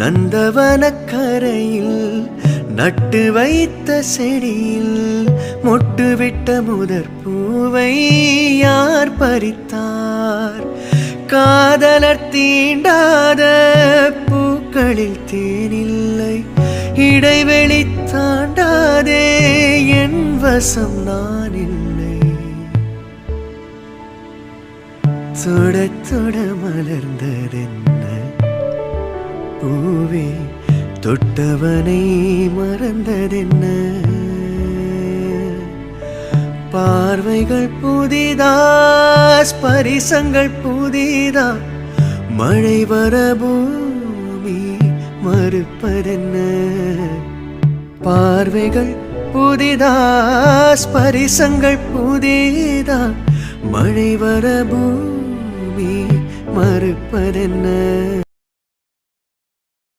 நந்தவனக்கரையில் நட்டு வைத்த செடியில் மொட்டுவிட்ட முதற் பூவை யார் பறித்தார்? காதலர் தீண்டாத பூக்களில் தேனில்லை, இடைவெளி தாண்டாதே என் வசம் நான் இல்லை. சுட சுட மலர்ந்ததென்ன பூவே, தொட்டவனை மறந்ததென்ன? பார்வைகள் புதிதா, ஸ்பரிசங்கள் புதிதா, மழை வர பூமி மறுப்பதென்ன? பார்வைகள் புதிதா, ஸ்பரிசங்கள் புதிதா, மழை வர பூமி மறுப்பதென்ன?